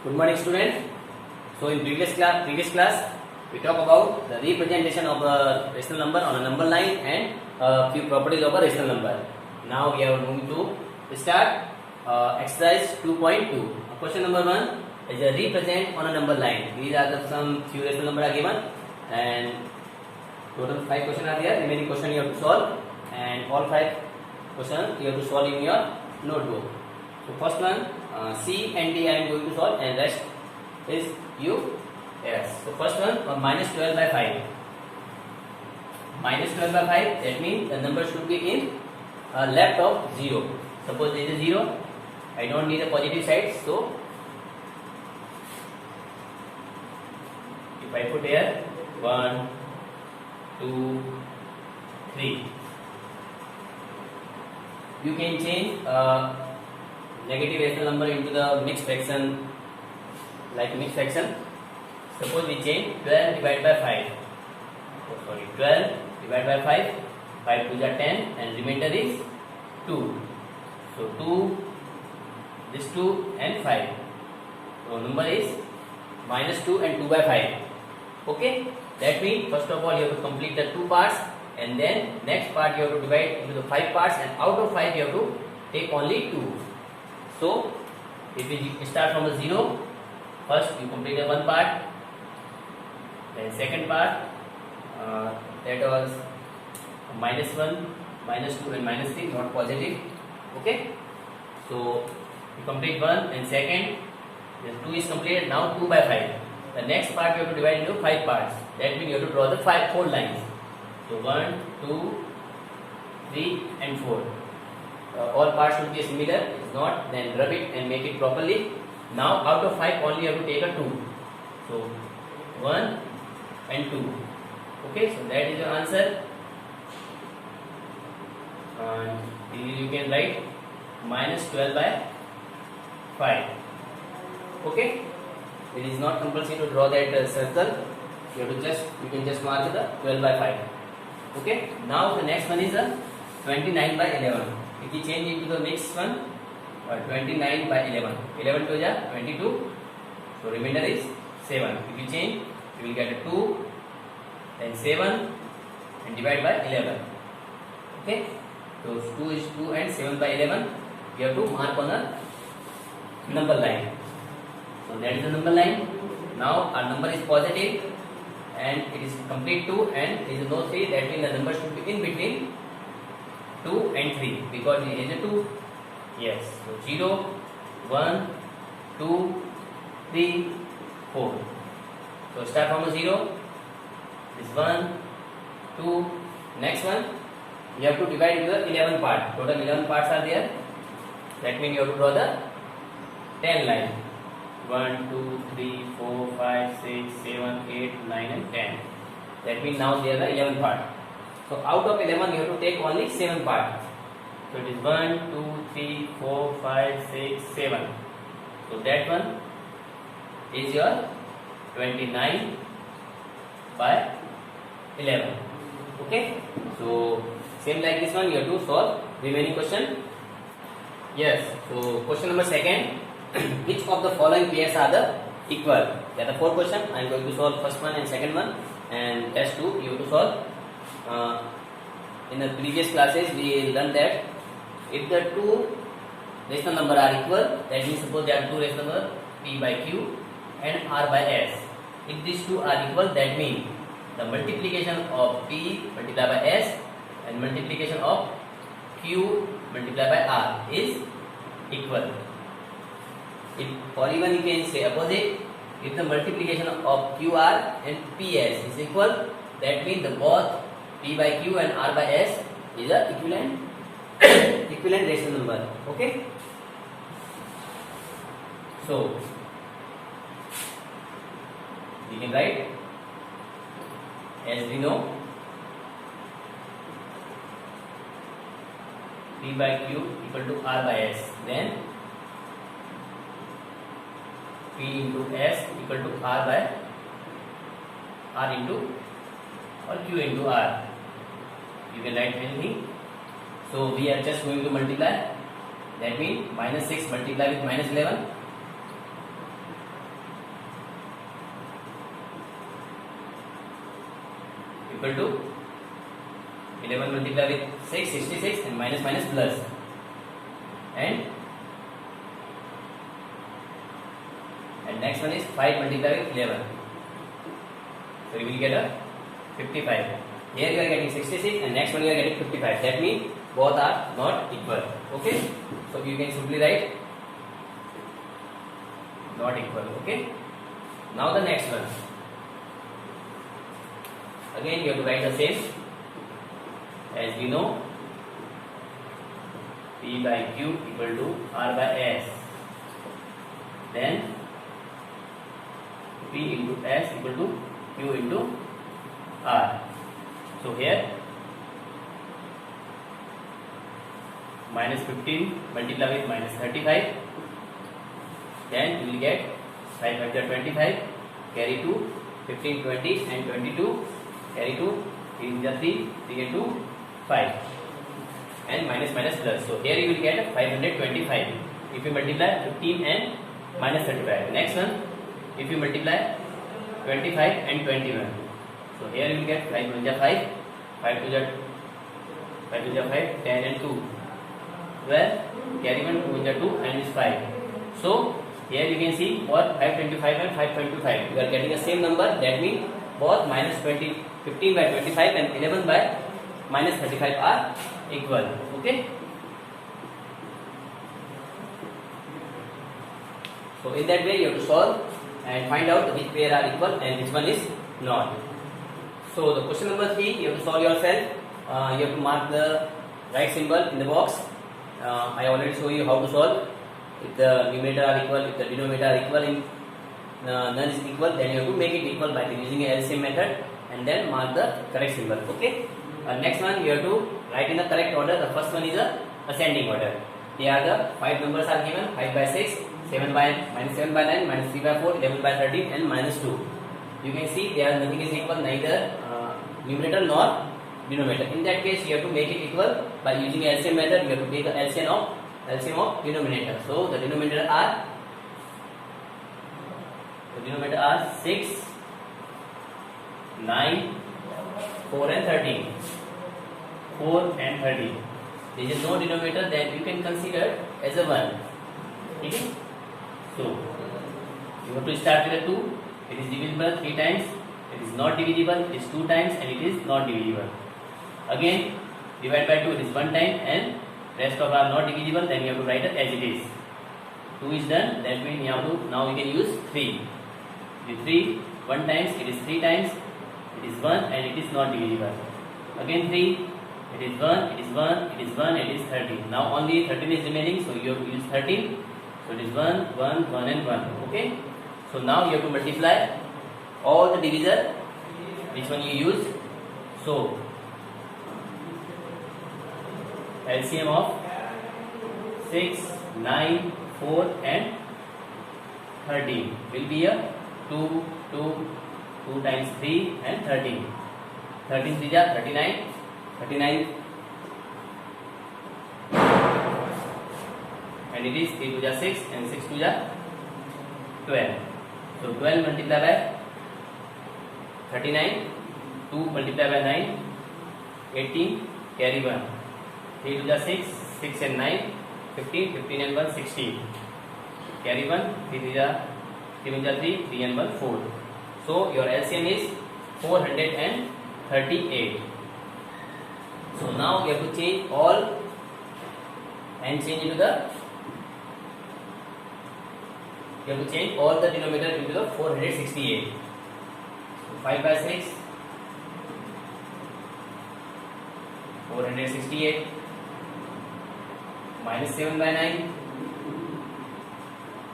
Good morning, students. So in previous class, we talk about the representation of a rational number on a number line and a few properties of a rational number. Now we are moving to start exercise 2.2. Question number 1 is a represent on a number line. These are some few rational number are given and total 5 questions are there. Remaining question you have to solve, and all 5 questions you have to solve in your notebook. So first one, C and D I am going to solve, and rest is you. Yes. So first one, minus 12 by 5. Minus 12 by 5, that means the number should be in left of 0. Suppose this is 0. I don't need a positive side, so if I put here 1, 2, 3, you can change negative rational number into the mixed fraction, like mixed fraction. Suppose we change 12 divided by 5. Oh, sorry, 12 divided by 5. 5 2 are 10, and remainder is 2. So 2, this 2 and 5. So number is minus 2 and 2 by 5. Okay. That means first of all you have to complete the 2 parts, and then next part you have to divide into the 5 parts, and out of 5 you have to take only 2. So if we start from the 0, first you complete the 1 part, then second part, that was minus 1, minus 2 and minus 3, not positive. Okay. So you complete 1 and second, then 2 is completed. Now 2 by 5. The next part you have to divide into 5 parts. That means you have to draw the 4 lines. So 1, 2, 3 and 4. All parts should be similar. If not, then rub it and make it properly. Now out of 5 only you have to take a 2. So 1 and 2. Okay, so that is your answer. And you can write minus 12 by 5. Okay. It is not compulsory to draw that circle. You can just mark the 12 by 5. Okay. Now the next one is a 29 by 11. If you change into the next one, 29 by 11. 11 to 22. So remainder is 7. If you change, you will get a 2, then 7, and divide by 11. Okay. So 2 is 2 and 7 by 11. You have to mark on a number line. So that is the number line. Now our number is positive and it is complete 2 and there is no 3. That means the number should be in between 2 and 3 because it is a 2. Yes. So 0, 1, 2, 3, 4. So start from a 0. This 1, 2. Next one, you have to divide into the 11 part. Total 11 parts are there. That means you have to draw the 10 line. 1, 2, 3, 4, 5, 6, 7, 8, 9 and 10. That means now there are 11 parts. So out of 11 you have to take only 7 parts. So it is 1, 2, 3, 4, 5, 6, 7. So that one is your 29 by 11. Okay. So same like this one you have to solve remaining question. Yes. So question number 2. Which of the following pairs are the equal? There are 4 questions. I am going to solve first one and second one, and test 2 you have to solve. In the previous classes we learned that if the 2 rational number are equal, that means suppose there are 2 rational number p by q and r by s. If these 2 are equal, that means the multiplication of p multiplied by s and multiplication of q multiplied by r is equal. Or even you can say opposite. If the multiplication of QR and PS is equal, that means the both P by Q and R by S is a equivalent rational number. Okay. So we can write as we know P by Q equal to R by S. Then P into S equal to R by R into or Q into R. You can write anything. So we are just going to multiply. That means minus 6 multiplied with minus 11. equal to 11 multiplied with 6, 66, and minus minus plus, and next one is 5 multiplied with 11. So you will get a 55. Here you are getting 66 and next one you are getting 55. That means both are not equal. Okay. So you can simply write not equal. Okay. Now the next one. Again you have to write the same. As we know, P by Q equal to R by S. Then P into S equal to Q into R. So here minus 15 multiplied with minus 35. Then you will get 5 factor 25. Carry 2, 15, 20 and 22. Carry 2, 3 into 3, 3 into 5. And minus minus plus. So here you will get 525. If you multiply 15 and minus 35. Next one, if you multiply 25 and 21. So here you will get 5 1 5, 5 2 5, 10 and 2. 12, carry 1, 2 2 and is 5. So here you can see both 525 and 525. You are getting the same number. That means both minus 15 by 25 and 11 by minus 35 are equal. Okay. So in that way you have to solve and find out which pair are equal and which one is not. So the question number 3, you have to solve yourself. You have to mark the right symbol in the box. I already show you how to solve. If the numerator are equal, if the denominator are equal, in none is equal, then you have to make it equal by using a LCM method and then mark the correct symbol. Okay. Next one, you have to write in the correct order. The first one is a ascending order. They are the 5 numbers are given: 5 by 6, 7 by minus 7 by 9, minus 3 by 4, 11 by 13, and minus 2. You can see there nothing is equal, neither numerator nor denominator. In that case, you have to make it equal by using LCM method. You have to take the LCM of denominator. So the denominator are 6, 9, 4 and 13. 4 and 13. There is no denominator, then you can consider as a 1. Okay? So you have to start with a 2. It is divisible 3 times. It is not divisible. It is 2 times and it is not divisible. Again, divide by 2. It is 1 time and rest of are not divisible. Then you have to write it as it is. 2 is done. That means you have to now we can use 3. The 3 1 times. It is 3 times. It is 1 and it is not divisible. Again 3. It is 1. It is 1. It is 1. It is 13. Now only 13 is remaining. So you have to use 13. So it is 1, 1, 1 and 1. Okay. So now you have to multiply all the divisor. Which one you use? So LCM of 6, 9, 4 and 13 will be a 2, 2, 2 times 3 and 13. 13 3 are 39. 39 and it is 3 2 are 6 and 6 2 are 12. So 12 multiplied by 39, 2 multiplied by 9, 18, carry 1. 3 2 are 6, 6 and 9, 15, 15 and 1, 16. Carry 1, 3 3 are 3 3 and 1, 4. So your LCM is 438. So now you have to change all and change into the denominator into the 468. So 5 by 6, 468, minus 7 by 9,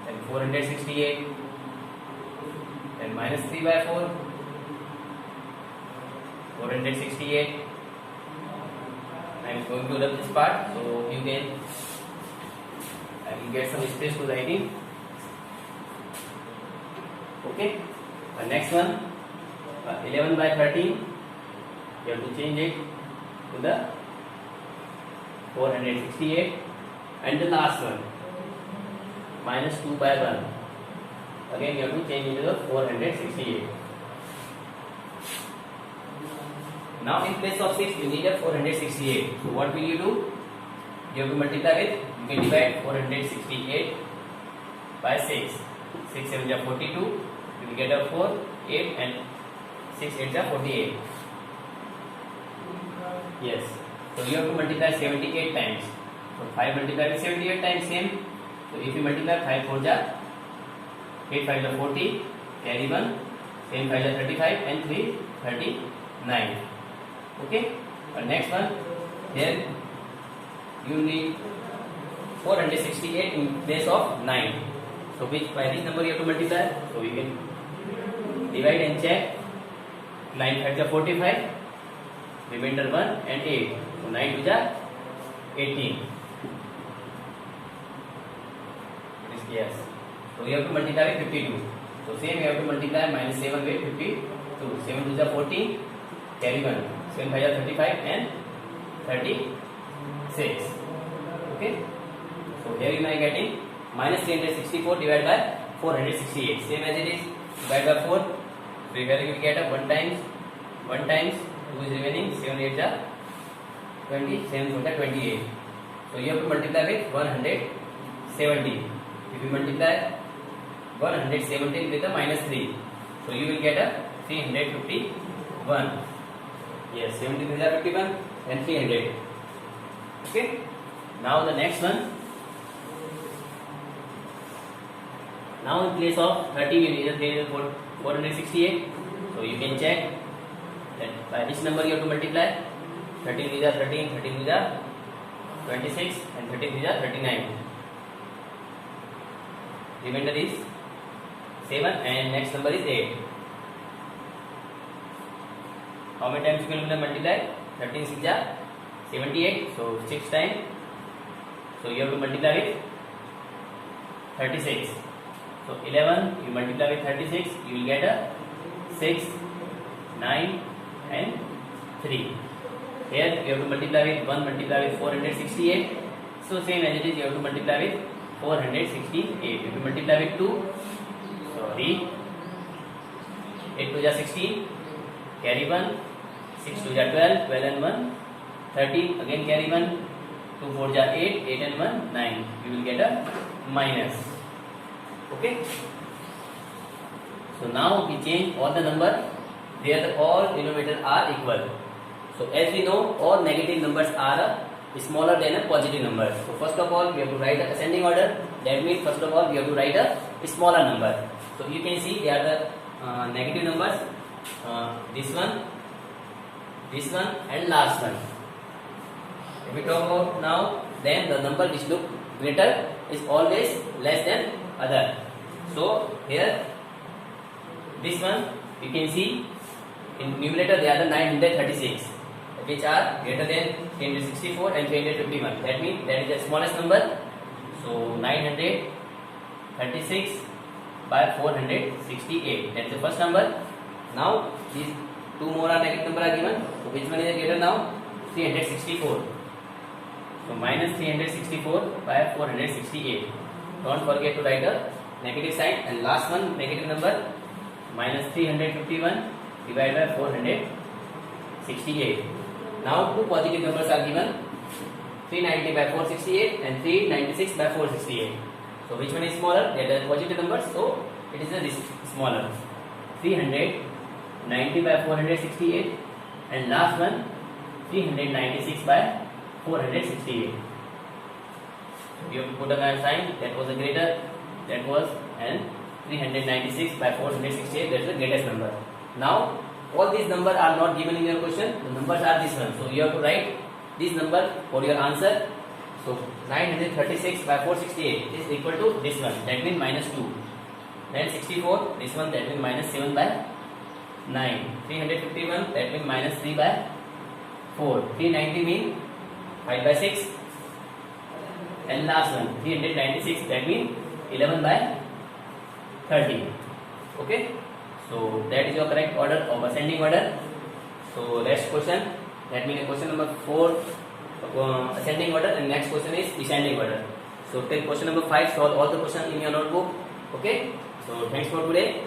then 468, then minus 3 by 4, 468. I am going to rub this part, so you can I will get some space to writing. Okay. The next one, 11 by 13. You have to change it to the 468, and the last one, minus 2 by 1. Again, you have to change it to the 468. Now in place of 6 you need a 468. So what will you do? You have to multiply with, you can divide 468 by 6. 6 7 is 42. You will get a 4, 8 and 6 8 is 48. Yes. So you have to multiply 78 times. So 5 multiplied with 78 times same. So if you multiply 5 4 is 8 5 is 40. Carry 1. Same 5 is 35 and 3 39. Okay. And next one. Then you need 468 in place of 9. So which by this number you have to multiply. So you can divide and check. 9 5 is 45. Remainder 1 and 8. So 9 2 is 18. Yes. So you have to multiply with 52. So same you have to multiply minus 7 with 52. 7 2 is 14. Carry 1. 7 5 is 35 and 36. Okay. So here you are getting minus 364 divided by 468. Same as it is divided by 4. So here you will get a 1 times 2 is remaining. 7 8 is 20. 7 4 is 28. So you have to multiply with 170. If you multiply 117 with a minus 3, so you will get a 351. Yes, 17 is 51 and 300. Okay. Now the next one. Now in place of 30 we need 468. So you can check that by which number you have to multiply. 13 is 13, 13 is 26 and 13 is 39. Remainder is 7 and next number is 8. How many times you can multiply? 13 6 is 78. So 6 times. So you have to multiply with 36. So 11 you multiply with 36. You will get a 6, 9 and 3. Here you have to multiply with 1 multiply with 468. So same as it is you have to multiply with 468. If you multiply with 2, sorry, 8 2 is 16, carry 1, 6 2 is 12, 12 and 1, 13, again carry 1, 2 4 is 8, 8 and 1, 9. You will get a minus. Okay. So now we change all the number, there all denominators are equal. So as we know, all negative numbers are smaller than a positive number. So first of all we have to write the ascending order. That means first of all we have to write a smaller number. So you can see they are the negative numbers. This one and last one. If we talk about now, then the number which look greater is always less than other. So here this one you can see in numerator they are the 936, which are greater than 364 and 351. That means that is the smallest number. So 936 by 468. That is the first number. Now these two more are negative number are given. So which one is greater now? 364. So minus 364 by 468. Don't forget to write the negative sign. And last one negative number minus 351 divided by 468. Now two positive numbers are given, 390 by 468 and 396 by 468. So which one is smaller? They are the positive numbers, so it is this smaller. 390 by 468 and last one 396 by 468. You have to put a sign, that was the greater, that was, and 396 by 468, that is the greatest number. Now all these numbers are not given in your question. The numbers are this one. So you have to write this number for your answer. So 936 by 468 is equal to this one. That means minus 2. Then 64. This one, that means minus 7 by 9. 351. That means minus 3 by 4. 390 means 5 by 6. And last one 396. That means 11 by 30. Okay. So that is your correct order of ascending order. So next question, that means question number 4 ascending order, and next question is descending order. So take question number 5, solve all the questions in your notebook. Okay. So thanks for today.